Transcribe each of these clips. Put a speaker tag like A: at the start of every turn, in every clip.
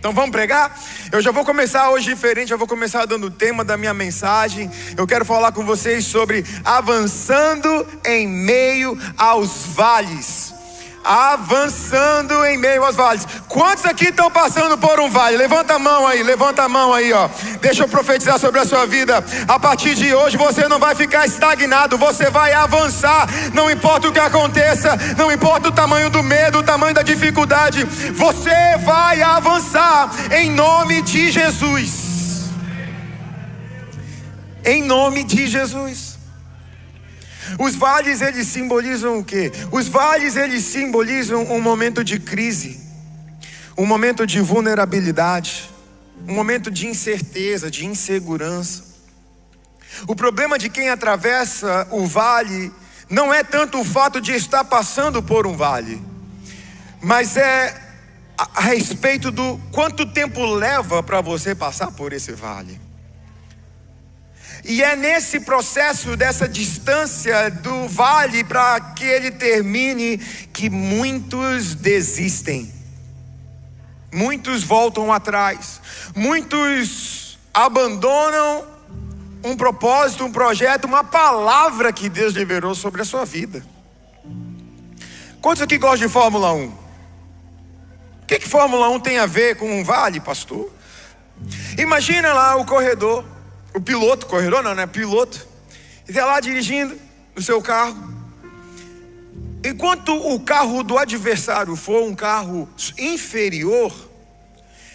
A: Então vamos pregar? Eu já vou começar hoje diferente, eu vou começar dando o tema da minha mensagem. Eu quero falar com vocês sobre avançando em meio aos vales. Avançando em meio aos vales. Quantos aqui estão passando por um vale? Levanta a mão aí, ó. Deixa eu profetizar sobre a sua vida. A partir de hoje você não vai ficar estagnado, você vai avançar. Não importa o que aconteça, não importa o tamanho do medo, o tamanho da dificuldade, você vai avançar em nome de Jesus. Em nome de Jesus. Os vales, eles simbolizam o quê? Os vales, eles simbolizam um momento de crise, um momento de vulnerabilidade, um momento de incerteza, de insegurança. O problema de quem atravessa o vale não é tanto o fato de estar passando por um vale, mas é a respeito do quanto tempo leva para você passar por esse vale. E é nesse processo, dessa distância do vale para que ele termine, que muitos desistem. Muitos voltam atrás. Muitos abandonam um propósito, um projeto, uma palavra que Deus liberou sobre a sua vida. Quantos aqui gostam de Fórmula 1? O que Fórmula 1 tem a ver com um vale, pastor? Imagina lá o corredor. O piloto, corredor não, né? Piloto. Ele está lá dirigindo o seu carro. Enquanto o carro do adversário for um carro inferior,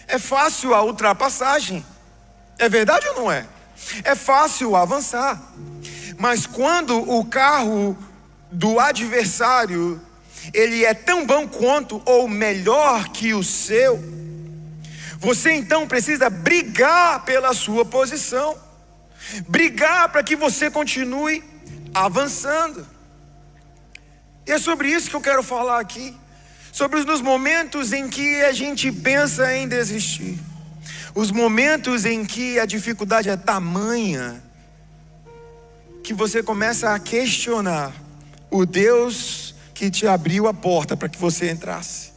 A: é fácil a ultrapassagem. É verdade ou não é? É fácil avançar. Mas quando o carro do adversário, ele é tão bom quanto ou melhor que o seu, você então precisa brigar pela sua posição. Brigar para que você continue avançando. E é sobre isso que eu quero falar aqui. Sobre os momentos em que a gente pensa em desistir. Os momentos em que a dificuldade é tamanha que você começa a questionar o Deus que te abriu a porta para que você entrasse.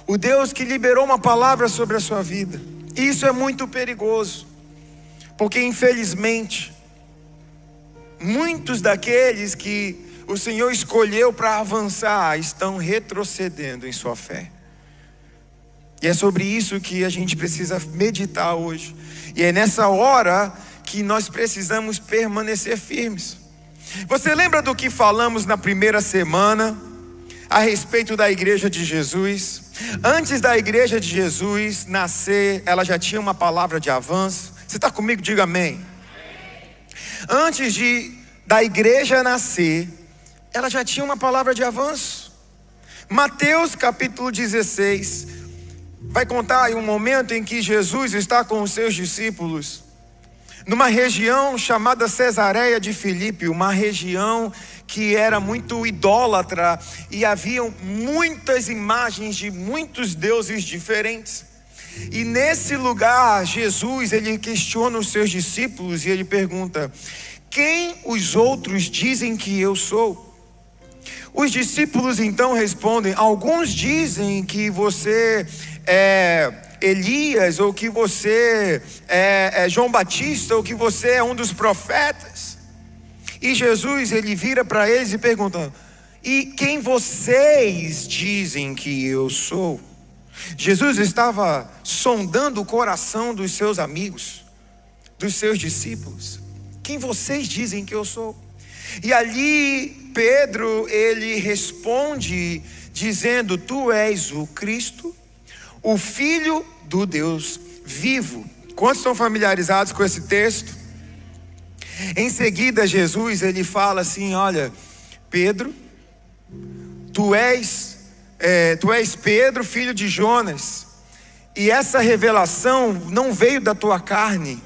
A: O Deus que liberou uma palavra sobre a sua vida. E isso é muito perigoso. Porque infelizmente, muitos daqueles que o Senhor escolheu para avançar estão retrocedendo em sua fé. E é sobre isso que a gente precisa meditar hoje. E é nessa hora que nós precisamos permanecer firmes. Você lembra do que falamos na primeira semana a respeito da igreja de Jesus? Antes da igreja de Jesus nascer, ela já tinha uma palavra de avanço. Você está comigo? Diga amém. Antes da igreja nascer, ela já tinha uma palavra de avanço. Mateus capítulo 16 vai contar aí um momento em que Jesus está com os seus discípulos numa região chamada Cesareia de Filipe, uma região que era muito idólatra e haviam muitas imagens de muitos deuses diferentes. E nesse lugar, Jesus, ele questiona os seus discípulos e ele pergunta: quem os outros dizem que eu sou? Os discípulos então respondem: alguns dizem que você é Elias, ou que você é João Batista, ou que você é um dos profetas. E Jesus, ele vira para eles e pergunta: e quem vocês dizem que eu sou? Jesus estava sondando o coração dos seus amigos, dos seus discípulos. Quem vocês dizem que eu sou? E ali Pedro, ele responde dizendo: tu és o Cristo, o Filho do Deus vivo. Quantos estão familiarizados com esse texto? Em seguida Jesus, ele fala assim: olha, Pedro, tu és Pedro, filho de Jonas, e essa revelação não veio da tua carne,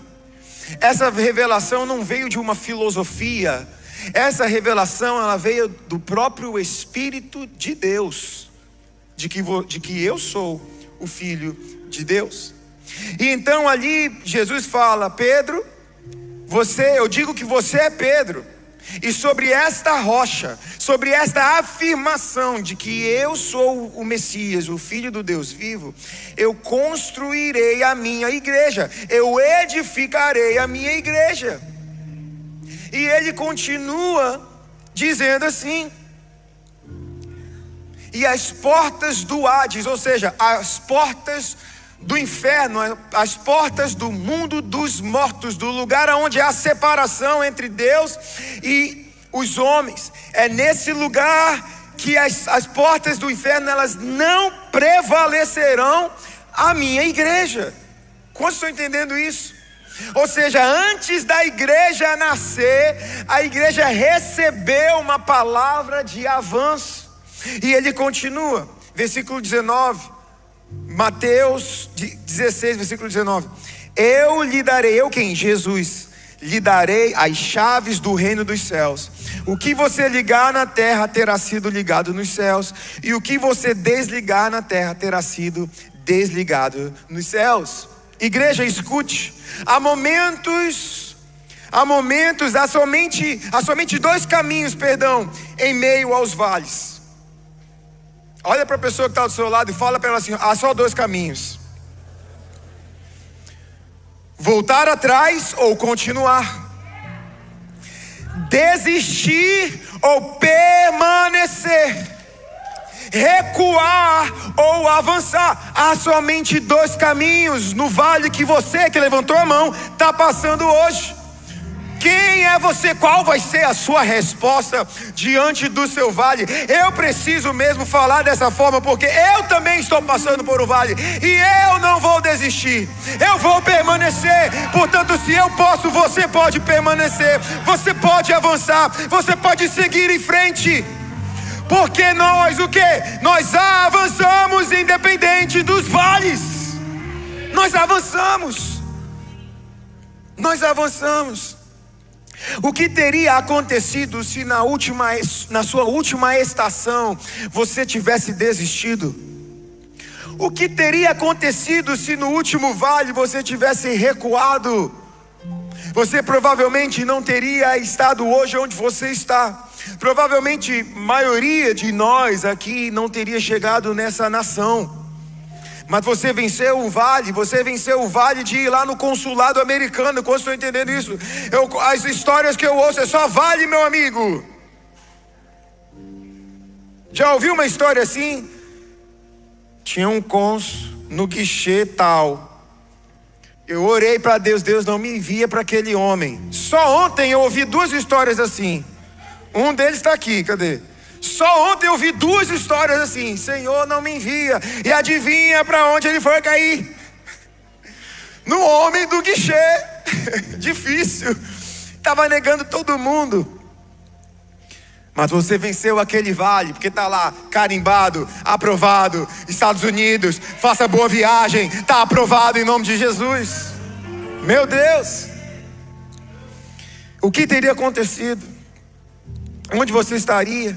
A: essa revelação não veio de uma filosofia, essa revelação ela veio do próprio Espírito de Deus, de que eu sou o Filho de Deus. E então ali Jesus fala: Pedro, eu digo que você é Pedro, E sobre esta rocha, sobre esta afirmação de que eu sou o Messias, o Filho do Deus vivo, eu construirei a minha igreja, eu edificarei a minha igreja. E ele continua dizendo assim: e as portas do Hades, ou seja, as portas do inferno, as portas do mundo dos mortos, do lugar onde há separação entre Deus e os homens, é nesse lugar que as portas do inferno, elas não prevalecerão a minha igreja. Quantos estão entendendo isso? Ou seja, antes da igreja nascer, a igreja recebeu uma palavra de avanço. E ele continua, versículo 19, Mateus 16, versículo 19: eu lhe darei, eu quem? Jesus, lhe darei as chaves do reino dos céus. O que você ligar na terra terá sido ligado nos céus, e o que você desligar na terra terá sido desligado nos céus. Igreja, escute, há somente dois caminhos, em meio aos vales. Olha para a pessoa que está do seu lado e fala para ela assim: há só dois caminhos: voltar atrás ou continuar, desistir ou permanecer, recuar ou avançar. Há somente dois caminhos no vale que você que levantou a mão está passando hoje. Quem é você? Qual vai ser a sua resposta diante do seu vale? Eu preciso mesmo falar dessa forma, porque eu também estou passando por um vale, e eu não vou desistir, eu vou permanecer. Portanto, se eu posso, você pode permanecer, você pode avançar, você pode seguir em frente. Porque nós o quê? Nós avançamos independente dos vales. Nós avançamos. O que teria acontecido se na sua última estação você tivesse desistido? O que teria acontecido se no último vale você tivesse recuado? Você provavelmente não teria estado hoje onde você está. Provavelmente a maioria de nós aqui não teria chegado nessa nação. Mas você venceu o vale de ir lá no consulado americano. Quando estou entendendo isso? As histórias que eu ouço é só vale, meu amigo. Já ouviu uma história assim? Tinha um cônsul no guichê tal. Eu orei para Deus, Deus não me envia para aquele homem. Só ontem eu ouvi duas histórias assim. Um deles está aqui, cadê? Só ontem eu ouvi duas histórias assim: Senhor, não me envia. E adivinha para onde ele foi cair? No homem do guichê. Difícil. Estava negando todo mundo. Mas você venceu aquele vale, porque está lá, carimbado, aprovado, Estados Unidos, faça boa viagem, está aprovado em nome de Jesus. Meu Deus. O que teria acontecido? Onde você estaria?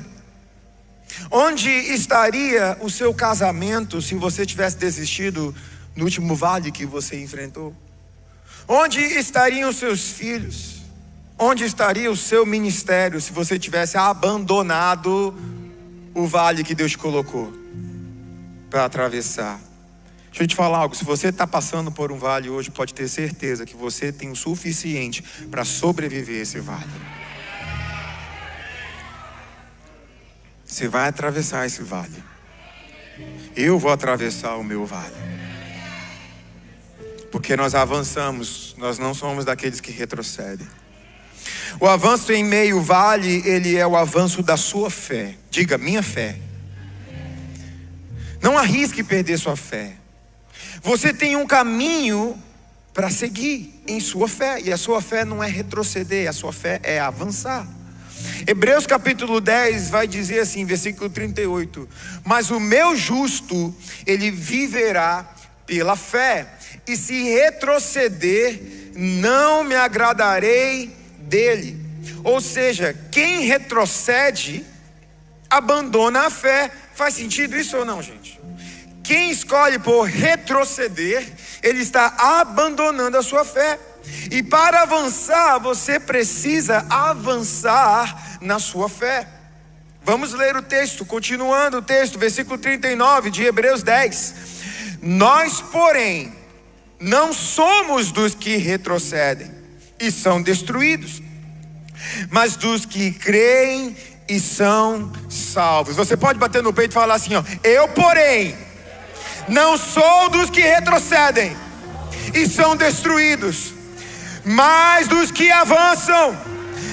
A: Onde estaria o seu casamento se você tivesse desistido no último vale que você enfrentou? Onde estariam os seus filhos? Onde estaria o seu ministério se você tivesse abandonado o vale que Deus colocou para atravessar? Deixa eu te falar algo: se você está passando por um vale hoje, pode ter certeza que você tem o suficiente para sobreviver a esse vale. Você vai atravessar esse vale. Eu vou atravessar o meu vale. Porque nós avançamos, nós não somos daqueles que retrocedem. O avanço em meio vale, ele é o avanço da sua fé. Diga, minha fé. Não arrisque perder sua fé. Você tem um caminho para seguir em sua fé. E a sua fé não é retroceder, a sua fé é avançar. Hebreus capítulo 10 vai dizer assim, versículo 38: mas o meu justo, ele viverá pela fé, e se retroceder, não me agradarei dele. Ou seja, quem retrocede, abandona a fé. Faz sentido isso ou não, gente? Quem escolhe por retroceder, ele está abandonando a sua fé. E para avançar, você precisa avançar na sua fé. Vamos ler o texto, continuando o texto, versículo 39 de Hebreus 10. Nós, porém, não somos dos que retrocedem e são destruídos, mas dos que creem e são salvos. Você pode bater no peito e falar assim, ó: eu, porém, não sou dos que retrocedem e são destruídos, mas dos que avançam,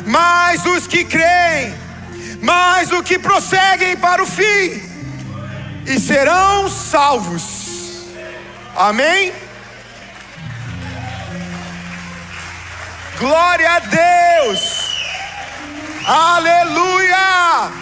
A: mas dos que creem, mas do que prosseguem para o fim e serão salvos. Amém? Glória a Deus. Aleluia.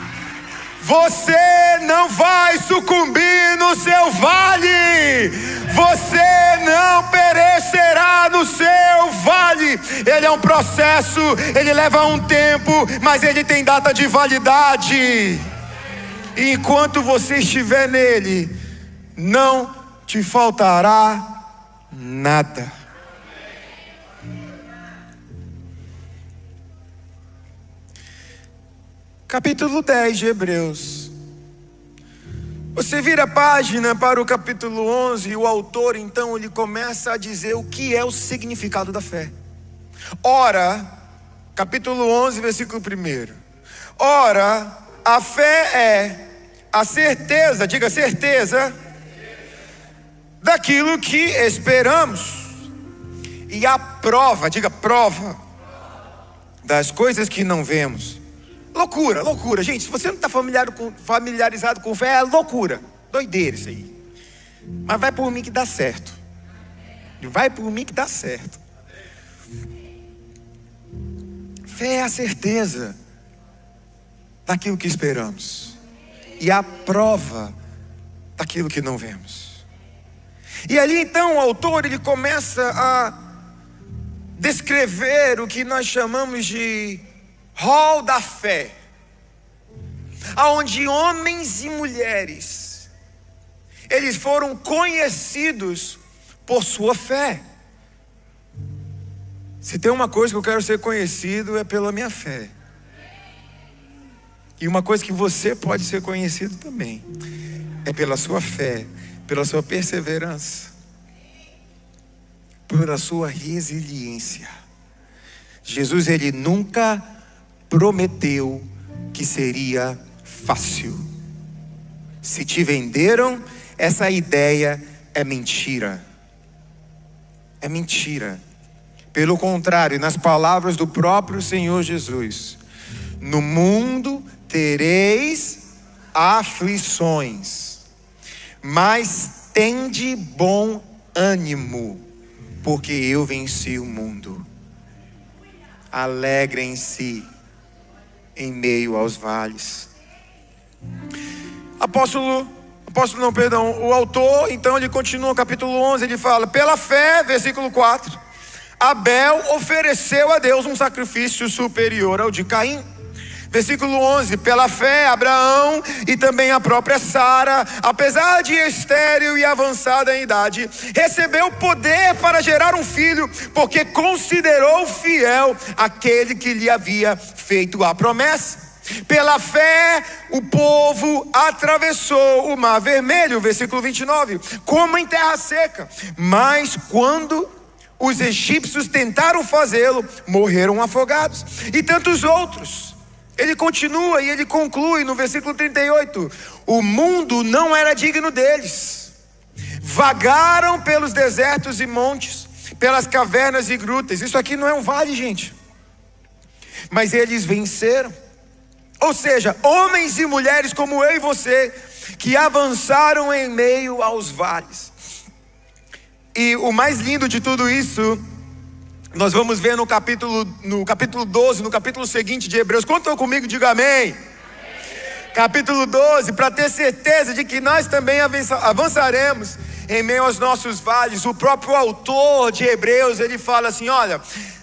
A: Você não vai sucumbir no seu vale. Você não perecerá no seu vale. Ele é um processo, ele leva um tempo, mas ele tem data de validade. E enquanto você estiver nele, não te faltará nada. Capítulo 10 de Hebreus. Você vira a página para o capítulo 11 e o autor então ele começa a dizer o que é o significado da fé. Ora, capítulo 11, versículo 1. Ora, a fé é a certeza, diga certeza, daquilo que esperamos, e a prova, diga prova, das coisas que não vemos. Loucura, loucura, gente. Se você não está familiarizado com fé, é loucura, doideira isso aí. Mas vai por mim que dá certo. Vai por mim que dá certo. Fé é a certeza daquilo que esperamos e a prova daquilo que não vemos. E ali então o autor ele começa a descrever o que nós chamamos de hall da fé, aonde homens e mulheres eles foram conhecidos por sua fé. Se tem uma coisa que eu quero ser conhecido é pela minha fé. E uma coisa que você pode ser conhecido também é pela sua fé, pela sua perseverança, pela sua resiliência. Jesus ele nunca prometeu que seria fácil. Se te venderam essa ideia, é mentira. É mentira. Pelo contrário, nas palavras do próprio Senhor Jesus: no mundo tereis aflições, mas tende bom ânimo, porque eu venci o mundo. Alegrem-se em meio aos vales. O autor, então ele continua, capítulo 11, ele fala: pela fé, versículo 4, Abel ofereceu a Deus um sacrifício superior ao de Caim. Versículo 11, pela fé, Abraão e também a própria Sara, apesar de estéril e avançada em idade, recebeu poder para gerar um filho, porque considerou fiel aquele que lhe havia feito a promessa. Pela fé, o povo atravessou o mar vermelho, versículo 29, como em terra seca, mas quando os egípcios tentaram fazê-lo, morreram afogados. E tantos outros. Ele continua e ele conclui no versículo 38, o mundo não era digno deles, vagaram pelos desertos e montes, pelas cavernas e grutas. Isso aqui não é um vale, gente, mas eles venceram. Ou seja, homens e mulheres como eu e você, que avançaram em meio aos vales. E o mais lindo de tudo isso, nós vamos ver no capítulo 12, no capítulo seguinte de Hebreus. Contam comigo, diga amém. Amém. Capítulo 12, para ter certeza de que nós também avançaremos em meio aos nossos vales. O próprio autor de Hebreus, ele fala assim: olha,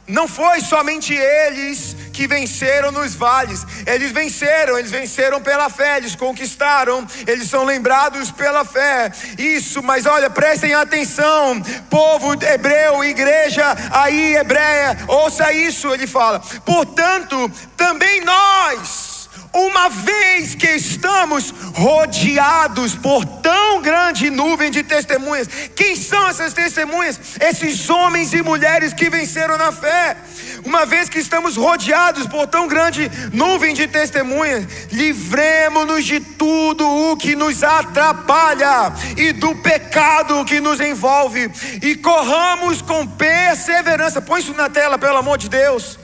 A: não foi somente eles que venceram nos vales. Eles venceram pela fé, eles conquistaram, eles são lembrados pela fé. Isso, mas olha, prestem atenção, povo hebreu, igreja aí hebreia, ouça isso, ele fala: portanto, também nós, uma vez que estamos rodeados por tão grande nuvem de testemunhas. Quem são essas testemunhas? Esses homens e mulheres que venceram na fé. Uma vez que estamos rodeados por tão grande nuvem de testemunhas, livremo-nos de tudo o que nos atrapalha e do pecado que nos envolve, e corramos com perseverança. Põe isso na tela, pelo amor de Deus.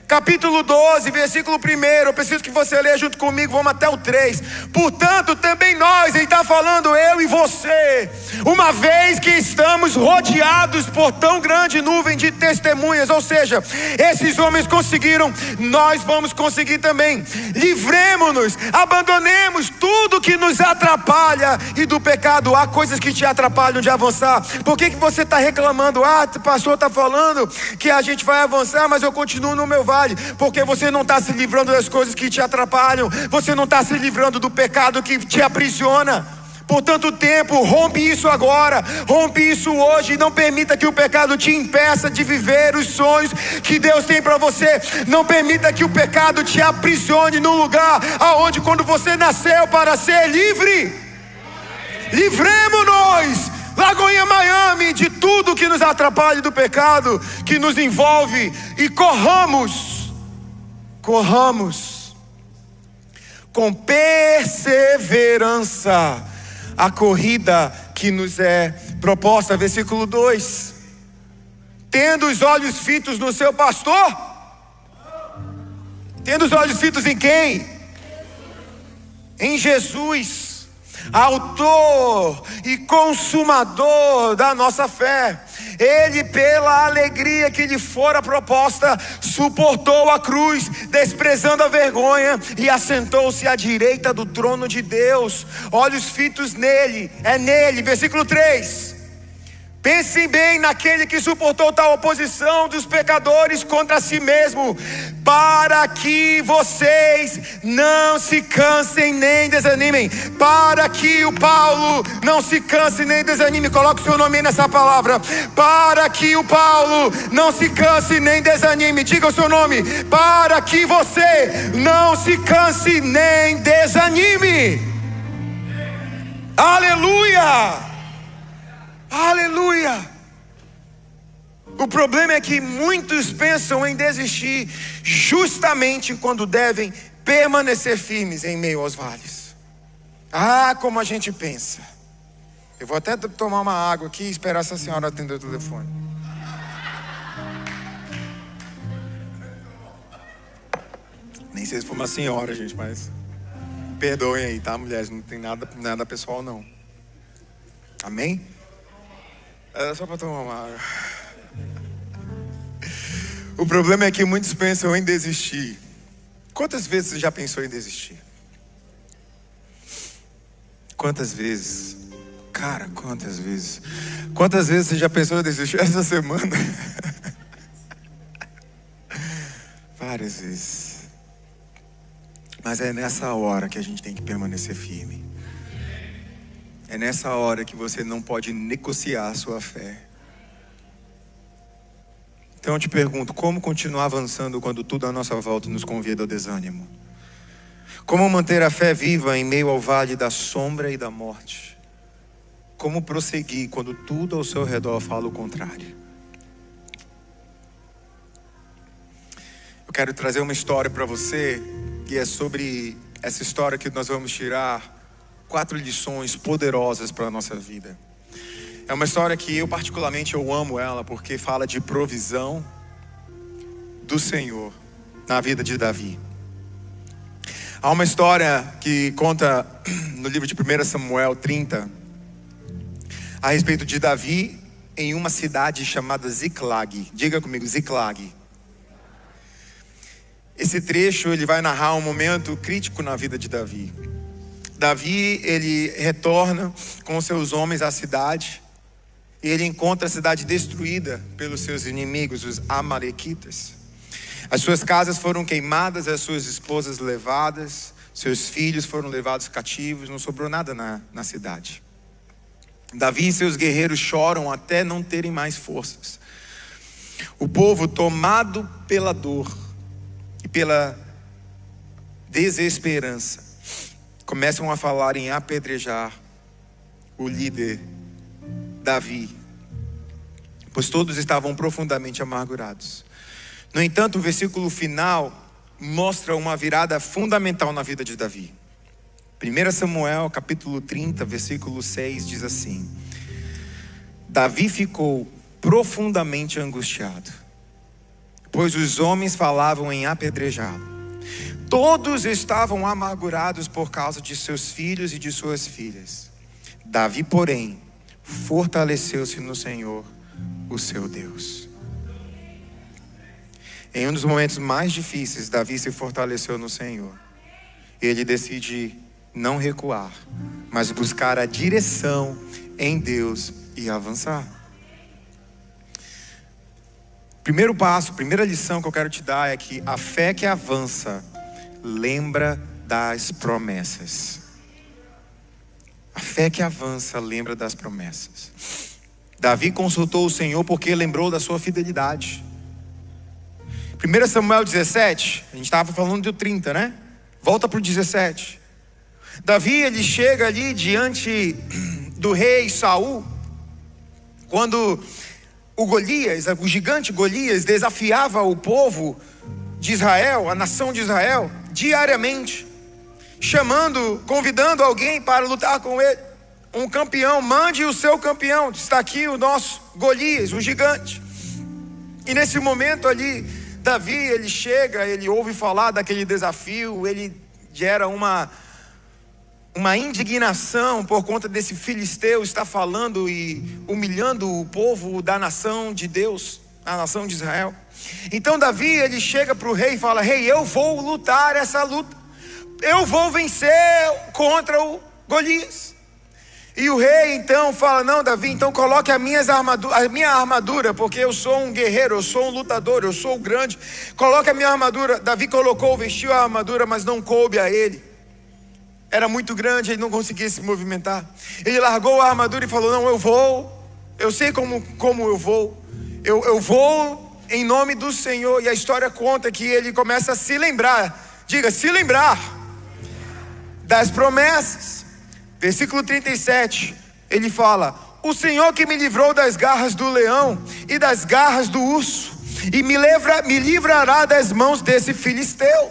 A: Capítulo 12, versículo 1, eu preciso que você leia junto comigo, vamos até o 3. Portanto, também nós, ele está falando, eu e você, uma vez que estamos rodeados por tão grande nuvem de testemunhas, ou seja, esses homens conseguiram, nós vamos conseguir também. Livremo-nos, abandonemos tudo que nos atrapalha e do pecado. Há coisas que te atrapalham de avançar. Por que você está reclamando? O pastor está falando que a gente vai avançar, mas eu continuo no meu vale. Porque você não está se livrando das coisas que te atrapalham, você não está se livrando do pecado que te aprisiona por tanto tempo. Rompe isso agora, rompe isso hoje. Não permita que o pecado te impeça de viver os sonhos que Deus tem para você. Não permita que o pecado te aprisione no lugar aonde, quando você nasceu para ser livre. Livremos-nos, Lagoinha Miami, de tudo que nos atrapalha do pecado que nos envolve, e corramos com perseverança a corrida que nos é proposta. Versículo 2: tendo os olhos fitos no seu pastor. Tendo os olhos fitos em quem? Em Jesus, autor e consumador da nossa fé. Ele, pela alegria que lhe fora proposta, suportou a cruz, desprezando a vergonha, e assentou-se à direita do trono de Deus. Olhos fitos nele, é nele. Versículo 3: pensem bem naquele que suportou tal oposição dos pecadores contra si mesmo, para que vocês não se cansem nem desanimem. Para que o Paulo não se canse nem desanime. Coloque o seu nome nessa palavra. Para que o Paulo não se canse nem desanime. Diga o seu nome. Para que você não se canse nem desanime. Aleluia! Aleluia! O problema é que muitos pensam em desistir justamente quando devem permanecer firmes em meio aos vales. Como a gente pensa. Eu vou até tomar uma água aqui e esperar essa senhora atender o telefone. Nem sei se foi uma senhora, gente, mas perdoem aí, tá, mulheres? Não tem nada pessoal, não. Amém? Era só para tomar uma água. O problema é que muitos pensam em desistir. Quantas vezes você já pensou em desistir? Quantas vezes? Cara, quantas vezes? Quantas vezes você já pensou em desistir essa semana? Várias vezes. Mas é nessa hora que a gente tem que permanecer firme. É nessa hora que você não pode negociar a sua fé. Então eu te pergunto, como continuar avançando quando tudo à nossa volta nos convida ao desânimo? Como manter a fé viva em meio ao vale da sombra e da morte? Como prosseguir quando tudo ao seu redor fala o contrário? Eu quero trazer uma história para você, que é sobre essa história que nós vamos tirar 4 lições poderosas para a nossa vida. É uma história que eu particularmente amo ela, porque fala de provisão do Senhor na vida de Davi. Há uma história que conta no livro de 1 Samuel 30 a respeito de Davi em uma cidade chamada Ziklag. Diga comigo, Ziklag. Esse trecho ele vai narrar um momento crítico na vida de Davi. Davi, ele retorna com seus homens à cidade, e ele encontra a cidade destruída pelos seus inimigos, os amalequitas. As suas casas foram queimadas, as suas esposas levadas, seus filhos foram levados cativos, não sobrou nada na cidade. Davi e seus guerreiros choram até não terem mais forças. O povo, tomado pela dor e pela desesperança, começam a falar em apedrejar o líder Davi, pois todos estavam profundamente amargurados. No entanto, o versículo final mostra uma virada fundamental na vida de Davi. 1 Samuel capítulo 30, versículo 6 diz assim: Davi ficou profundamente angustiado, pois os homens falavam em apedrejá-lo. Todos estavam amargurados por causa de seus filhos e de suas filhas. Davi, porém, fortaleceu-se no Senhor, o seu Deus. Em um dos momentos mais difíceis, Davi se fortaleceu no Senhor. Ele decide não recuar, mas buscar a direção em Deus e avançar. Primeiro passo, primeira lição que eu quero te dar é que a fé que avança lembra das promessas. A fé que avança lembra das promessas. Davi consultou o Senhor porque lembrou da sua fidelidade. 1 Samuel 17, a gente estava falando do 30, né? Volta para o 17. Davi, ele chega ali diante do rei Saul, quando o Golias, o gigante Golias, desafiava o povo de Israel, a nação de Israel, diariamente, convidando alguém para lutar com ele. Um campeão, mande o seu campeão. Está aqui o nosso Golias, o gigante. E nesse momento ali, Davi, ele chega, ele ouve falar daquele desafio, ele gera uma indignação por conta desse filisteu estar falando e humilhando o povo da nação de Deus, a nação de Israel. Então Davi, ele chega para o rei e fala: rei, eu vou lutar essa luta, eu vou vencer contra o Golias. E o rei então fala: não, Davi, então coloque a minha armadura, porque eu sou um guerreiro, eu sou um lutador, eu sou grande. Coloque a minha armadura. Davi vestiu a armadura, mas não coube a ele. Era muito grande, ele não conseguia se movimentar. Ele largou a armadura e falou: não, eu sei como eu vou. Eu vou em nome do Senhor. E a história conta que ele começa a se lembrar, diga, se lembrar das promessas. Versículo 37, ele fala: o Senhor que me livrou das garras do leão e das garras do urso, e me livrará das mãos desse filisteu.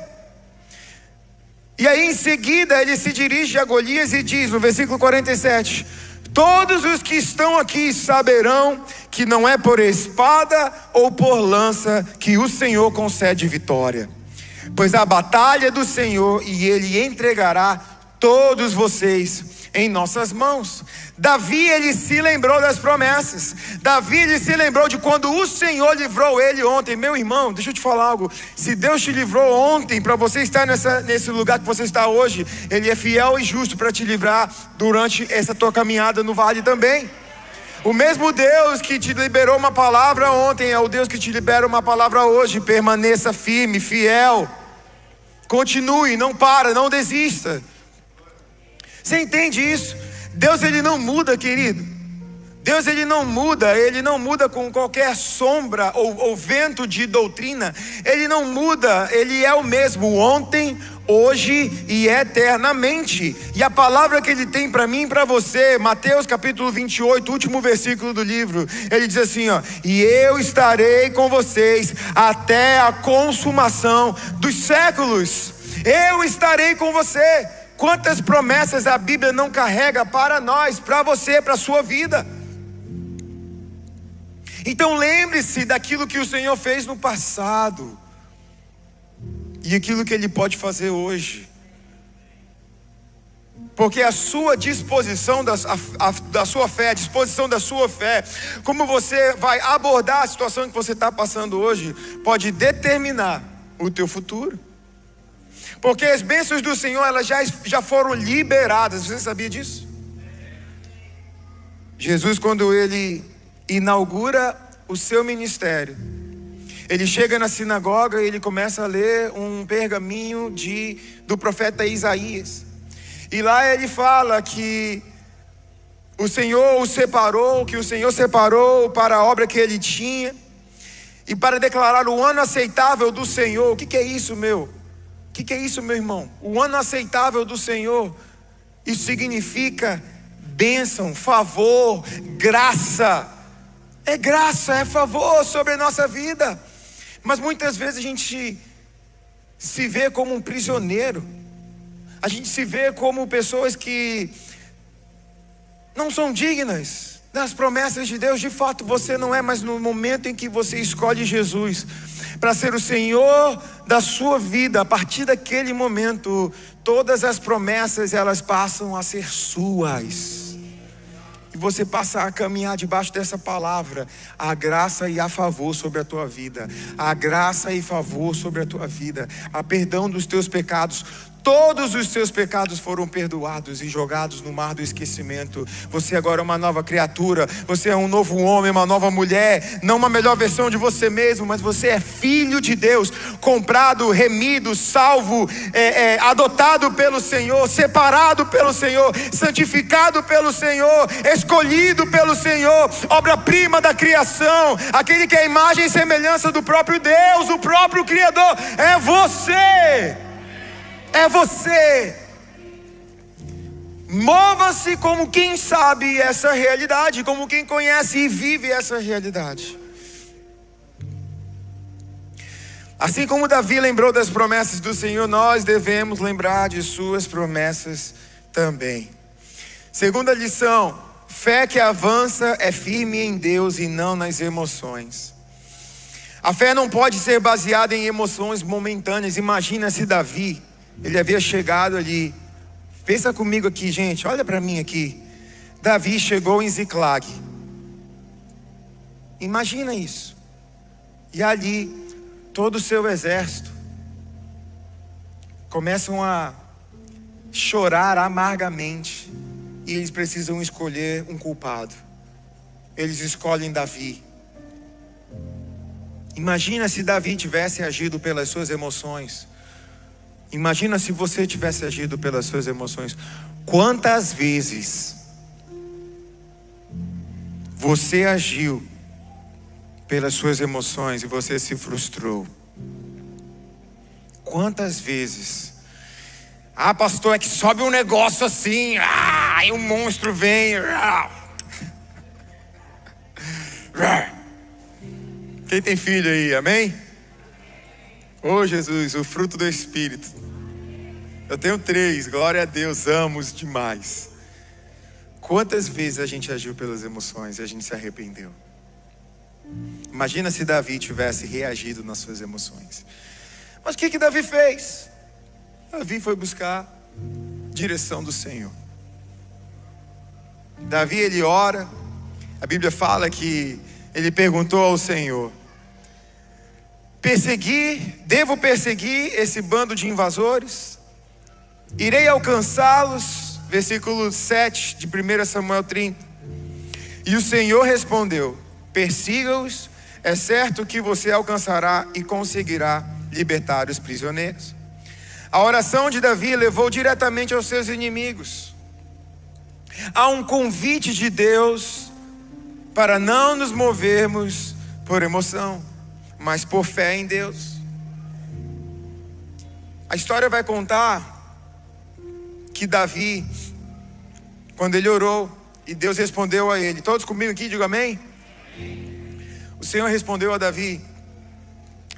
A: E aí em seguida ele se dirige a Golias e diz no versículo 47: todos os que estão aqui saberão que não é por espada ou por lança que o Senhor concede vitória, pois a batalha é do Senhor e Ele entregará todos vocês em nossas mãos. Davi, ele se lembrou das promessas. Davi, ele se lembrou de quando o Senhor livrou ele ontem. Meu irmão, deixa eu te falar algo. Se Deus te livrou ontem, para você estar nesse lugar que você está hoje, Ele é fiel e justo para te livrar durante essa tua caminhada no vale também. O mesmo Deus que te liberou uma palavra ontem é o Deus que te libera uma palavra hoje. Permaneça firme, fiel. Continue, não para, não desista. Você entende isso? Deus, ele não muda, querido. Deus, ele não muda com qualquer sombra ou vento de doutrina. Ele não muda, ele é o mesmo ontem, hoje e eternamente. E a palavra que ele tem para mim e para você, Mateus capítulo 28, último versículo do livro, ele diz assim, ó: e eu estarei com vocês até a consumação dos séculos. Eu estarei com você. Quantas promessas a Bíblia não carrega para nós, para você, para a sua vida. Então lembre-se daquilo que o Senhor fez no passado e aquilo que Ele pode fazer hoje, porque a sua disposição da sua fé, a disposição da sua fé, como você vai abordar a situação que você está passando hoje, pode determinar o teu futuro. Porque as bênçãos do Senhor, elas já foram liberadas. Você sabia disso? Jesus, quando Ele inaugura o seu ministério, Ele chega na sinagoga e ele começa a ler um pergaminho do profeta Isaías. E lá ele fala que o Senhor o separou, que o Senhor separou para a obra que ele tinha e para declarar o ano aceitável do Senhor. O que é isso, meu? O que é isso, meu irmão? O ano aceitável do Senhor, isso significa bênção, favor, graça. É graça, é favor sobre a nossa vida. Mas muitas vezes a gente se vê como um prisioneiro. A gente se vê como pessoas que não são dignas das promessas de Deus. De fato você não é, mas no momento em que você escolhe Jesus para ser o Senhor da sua vida, a partir daquele momento, todas as promessas elas passam a ser suas. E você passa a caminhar debaixo dessa palavra, a graça e a favor sobre a tua vida, a graça e favor sobre a tua vida, a perdão dos teus pecados. Todos os seus pecados foram perdoados e jogados no mar do esquecimento. Você agora é uma nova criatura. Você é um novo homem, uma nova mulher. Não uma melhor versão de você mesmo, mas você é filho de Deus, comprado, remido, salvo, adotado pelo Senhor, separado pelo Senhor, santificado pelo Senhor, escolhido pelo Senhor, obra-prima da criação, aquele que é a imagem e semelhança do próprio Deus, o próprio Criador. É você. É você. Mova-se como quem sabe essa realidade, como quem conhece e vive essa realidade. Assim como Davi lembrou das promessas do Senhor, nós devemos lembrar de suas promessas também. Segunda lição: fé que avança é firme em Deus e não nas emoções. A fé não pode ser baseada em emoções momentâneas. Imagina se Davi, ele havia chegado ali. Pensa comigo aqui, gente, olha para mim aqui. Davi chegou em Ziclag. Imagina isso. E ali, todo o seu exército começam a chorar amargamente. E eles precisam escolher um culpado. Eles escolhem Davi. Imagina se Davi tivesse agido pelas suas emoções. Imagina se você tivesse agido pelas suas emoções. Quantas vezes você agiu pelas suas emoções e você se frustrou? Quantas vezes? Ah, pastor, é que sobe um negócio assim, e um monstro vem. Quem tem filho aí, amém? Oh Jesus, o fruto do Espírito. Eu tenho 3, glória a Deus, amo-os demais. Quantas vezes a gente agiu pelas emoções e a gente se arrependeu? Imagina se Davi tivesse reagido nas suas emoções. Mas o que Davi fez? Davi foi buscar direção do Senhor. Davi, ele ora. A Bíblia fala que ele perguntou ao Senhor: devo perseguir esse bando de invasores? Irei alcançá-los? Versículo 7 de 1 Samuel 30. E o Senhor respondeu: persiga-os, é certo que você alcançará e conseguirá libertar os prisioneiros. A oração de Davi levou diretamente aos seus inimigos. Há um convite de Deus para não nos movermos por emoção, mas por fé em Deus. A história vai contar que Davi, quando ele orou e Deus respondeu a ele. Todos comigo aqui, diga amém? O Senhor respondeu a Davi.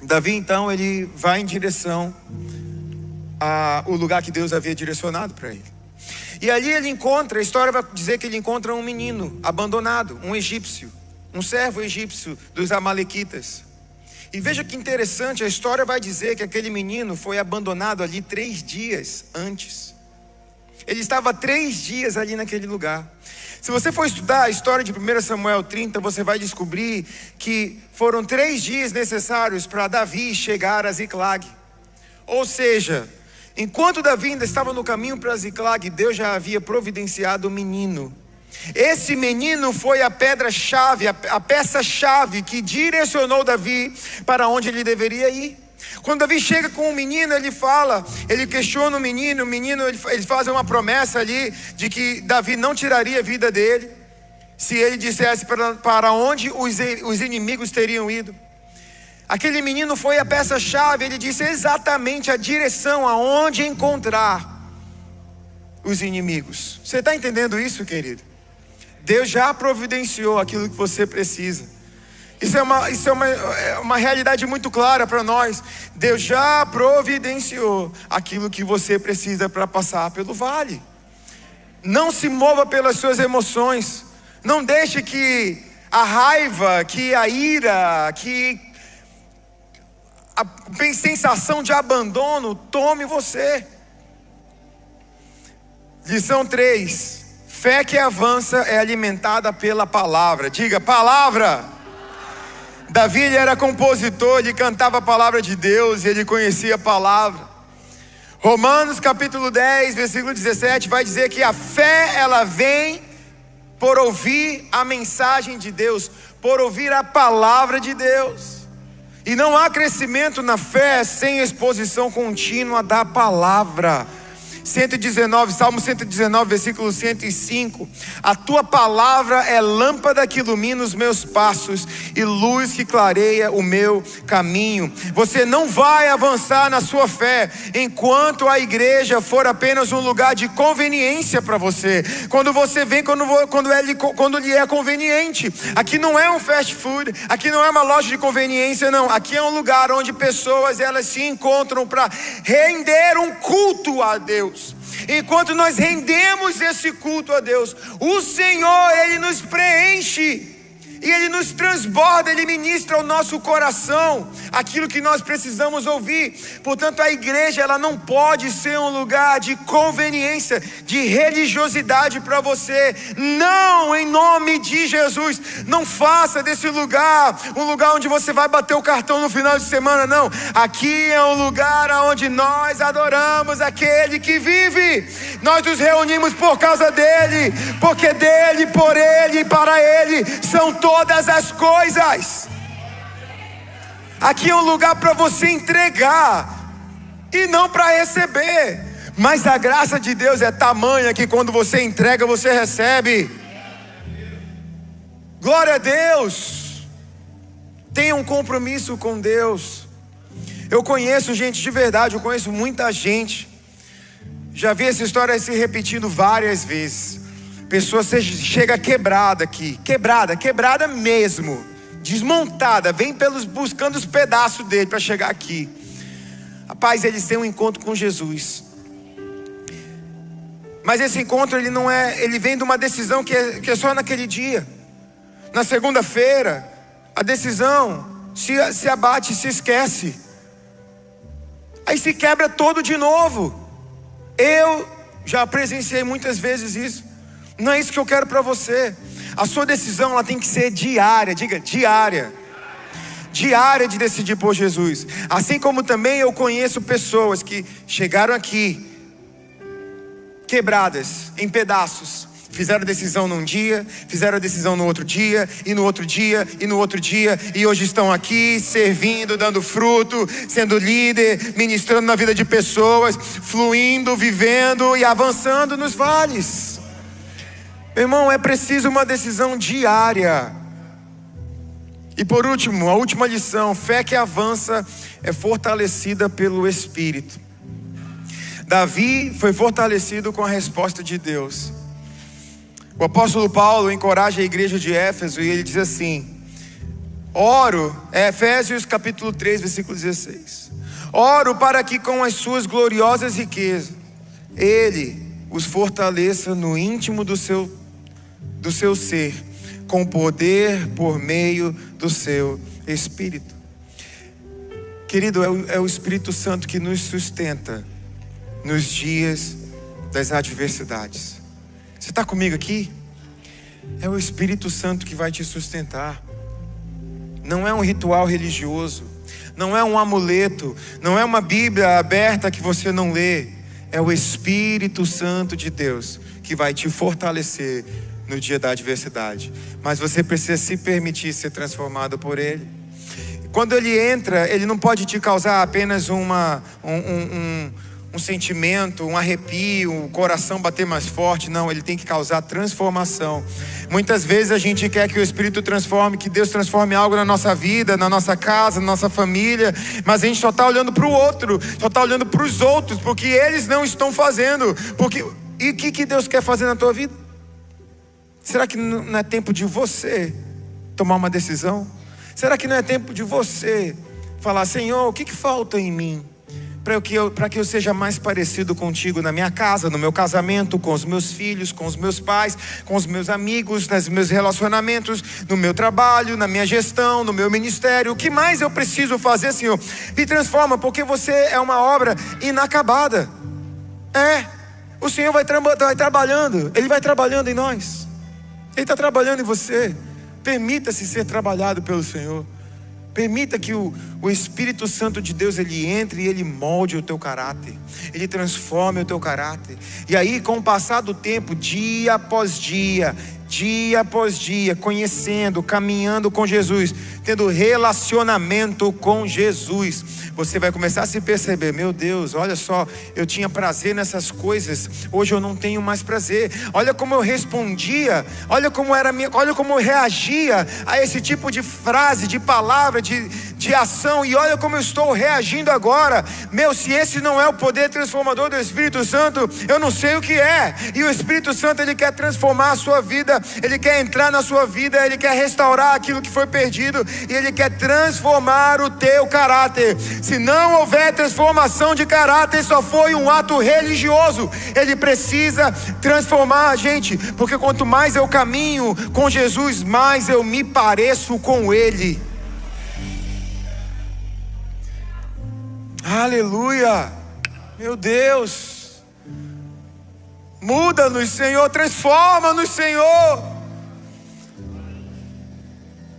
A: Davi então ele vai em direção ao lugar que Deus havia direcionado para ele. E ali ele encontra, a história vai dizer que ele encontra um menino abandonado, um egípcio, um servo egípcio dos amalequitas. E veja que interessante, a história vai dizer que aquele menino foi abandonado ali 3 dias antes. Ele estava 3 dias ali naquele lugar. Se você for estudar a história de 1 Samuel 30, você vai descobrir que foram 3 dias necessários para Davi chegar a Ziclag. Ou seja, enquanto Davi ainda estava no caminho para Ziclag, Deus já havia providenciado o menino Esse menino foi a pedra-chave, a peça-chave que direcionou Davi para onde ele deveria ir. Quando Davi chega com o menino, ele questiona o menino, ele faz uma promessa ali de que Davi não tiraria a vida dele se ele dissesse para onde os inimigos teriam ido. Aquele menino foi a peça-chave, ele disse exatamente a direção aonde encontrar os inimigos. Você está entendendo isso, querido? Deus já providenciou aquilo que você precisa. Isso é uma realidade muito clara para nós. Deus já providenciou aquilo que você precisa para passar pelo vale. Não se mova pelas suas emoções. Não deixe que a raiva, que a ira, que a sensação de abandono tome você. Lição 3. Fé que avança é alimentada pela palavra. Diga, palavra. Davi, ele era compositor, ele cantava a palavra de Deus e ele conhecia a palavra. Romanos capítulo 10, versículo 17 vai dizer que a fé, ela vem por ouvir a mensagem de Deus, por ouvir a palavra de Deus. E não há crescimento na fé sem exposição contínua da palavra. Salmo 119, versículo 105. A tua palavra é lâmpada que ilumina os meus passos e luz que clareia o meu caminho. Você não vai avançar na sua fé enquanto a igreja for apenas um lugar de conveniência para você. Quando você vem, quando lhe é conveniente. Aqui não é um fast food, aqui não é uma loja de conveniência, não. Aqui é um lugar onde pessoas, elas se encontram para render um culto a Deus. Enquanto nós rendemos esse culto a Deus, o Senhor, Ele nos preenche e Ele nos transborda, Ele ministra ao nosso coração aquilo que nós precisamos ouvir. Portanto, a igreja, ela não pode ser um lugar de conveniência, de religiosidade para você. Não, em nome de Jesus. Não faça desse lugar um lugar onde você vai bater o cartão no final de semana, não. Aqui é um lugar onde nós adoramos aquele que vive. Nós nos reunimos por causa dele, porque dele, por ele e para ele são todas as coisas. Aqui é um lugar para você entregar e não para receber. Mas a graça de Deus é tamanha que quando você entrega, você recebe. Glória a Deus. Tenha um compromisso com Deus. Eu conheço gente de verdade, eu conheço muita gente. Já vi essa história se repetindo várias vezes. Pessoa chega quebrada aqui, quebrada mesmo, desmontada, vem buscando os pedaços dele para chegar aqui. Rapaz, eles têm um encontro com Jesus. Mas esse encontro, ele vem de uma decisão que é só naquele dia. Na segunda-feira, a decisão se abate, se esquece. Aí se quebra todo de novo. Eu já presenciei muitas vezes isso. Não é isso que eu quero para você. A sua decisão, ela tem que ser diária. Diga, diária. Diária de decidir por Jesus. Assim como também eu conheço pessoas que chegaram aqui quebradas, em pedaços. Fizeram a decisão num dia, fizeram a decisão no outro dia, e no outro dia, e no outro dia, e hoje estão aqui servindo, dando fruto, sendo líder, ministrando na vida de pessoas, fluindo, vivendo e avançando nos vales. Meu irmão, é preciso uma decisão diária. E por último, a última lição: fé que avança é fortalecida pelo Espírito. Davi foi fortalecido com a resposta de Deus. O apóstolo Paulo encoraja a igreja de Éfeso e ele diz assim: Efésios capítulo 3, versículo 16. Oro para que com as suas gloriosas riquezas Ele os fortaleça no íntimo do seu ser, com poder por meio do seu Espírito. Querido, é o Espírito Santo que nos sustenta nos dias das adversidades. Você está comigo aqui? É o Espírito Santo que vai te sustentar. Não é um ritual religioso, não é um amuleto, não é uma Bíblia aberta que você não lê. É o Espírito Santo de Deus que vai te fortalecer no dia da adversidade. Mas você precisa se permitir ser transformado por Ele. Quando Ele entra, Ele não pode te causar apenas um sentimento, um arrepio, o coração bater mais forte. Não, Ele tem que causar transformação. Muitas vezes a gente quer que o Espírito transforme, que Deus transforme algo na nossa vida, na nossa casa, na nossa família, mas a gente só está olhando para o outro, só está olhando para os outros, porque eles não estão fazendo. E o que Deus quer fazer na tua vida? Será que não é tempo de você tomar uma decisão? Será que não é tempo de você falar: Senhor, o que falta em mim para que eu seja mais parecido contigo na minha casa, no meu casamento, com os meus filhos, com os meus pais, com os meus amigos, nos meus relacionamentos, no meu trabalho, na minha gestão, no meu ministério? O que mais eu preciso fazer, Senhor? Me transforma, porque você é uma obra inacabada. O Senhor vai trabalhando, Ele vai trabalhando em nós, Ele está trabalhando em você. Permita-se ser trabalhado pelo Senhor. Permita que o Espírito Santo de Deus, Ele entre e Ele molde o teu caráter. Ele transforme o teu caráter. E aí, com o passar do tempo, dia após dia, conhecendo, caminhando com Jesus, tendo relacionamento com Jesus, você vai começar a se perceber: meu Deus, olha só, eu tinha prazer nessas coisas, hoje eu não tenho mais prazer. Olha como eu respondia, olha como eu reagia a esse tipo de frase, de palavra, de ação, e olha como eu estou reagindo agora. Se esse não é o poder transformador do Espírito Santo, eu não sei o que é. E o Espírito Santo, Ele quer transformar a sua vida, Ele quer entrar na sua vida, Ele quer restaurar aquilo que foi perdido, e Ele quer transformar o teu caráter. Se não houver transformação de caráter, só foi um ato religioso. Ele precisa transformar a gente, porque quanto mais eu caminho com Jesus, mais eu me pareço com Ele. Aleluia! Meu Deus! Muda-nos, Senhor, transforma-nos, Senhor.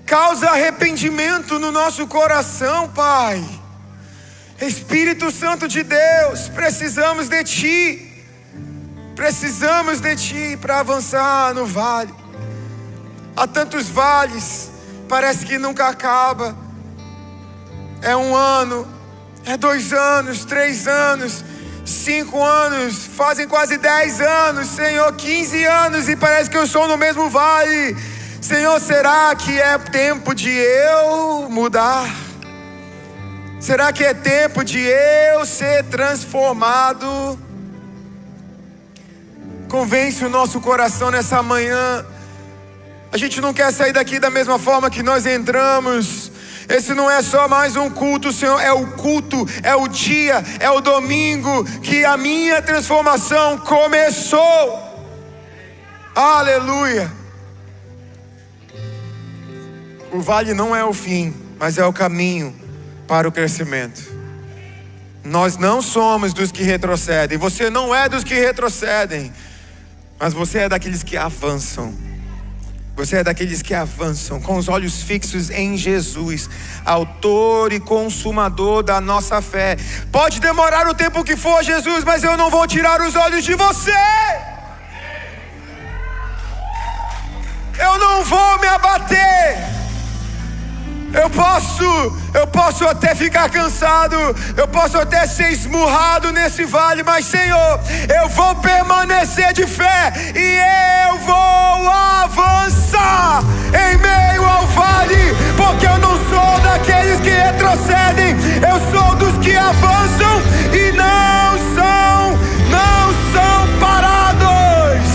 A: Causa arrependimento no nosso coração, Pai. Espírito Santo de Deus, precisamos de Ti. Precisamos de Ti para avançar no vale. Há tantos vales, parece que nunca acaba. É 1 ano, é 2 anos, 3 anos, 5 anos, fazem quase 10 anos, Senhor, 15 anos, e parece que eu estou no mesmo vale. Senhor, será que é tempo de eu mudar? Será que é tempo de eu ser transformado? Convence o nosso coração nessa manhã. A gente não quer sair daqui da mesma forma que nós entramos. Esse não é só mais um culto, Senhor, é o culto, é o dia, é o domingo que a minha transformação começou. Aleluia. O vale não é o fim, mas é o caminho para o crescimento. Nós não somos dos que retrocedem. Você não é dos que retrocedem, mas você é daqueles que avançam. Você é daqueles que avançam com os olhos fixos em Jesus, autor e consumador da nossa fé. Pode demorar o tempo que for, Jesus, mas eu não vou tirar os olhos de você. Eu não vou me abater. Eu posso até ficar cansado, eu posso até ser esmurrado nesse vale, mas Senhor, eu vou permanecer de fé e eu vou avançar em meio ao vale, porque eu não sou daqueles que retrocedem, eu sou dos que avançam e não são parados.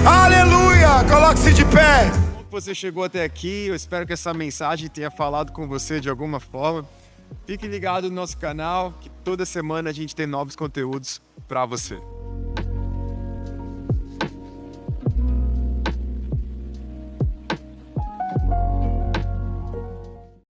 A: Aleluia, coloque-se de pé.
B: Você chegou até aqui, eu espero que essa mensagem tenha falado com você de alguma forma. Fique ligado no nosso canal, que toda semana a gente tem novos conteúdos para você.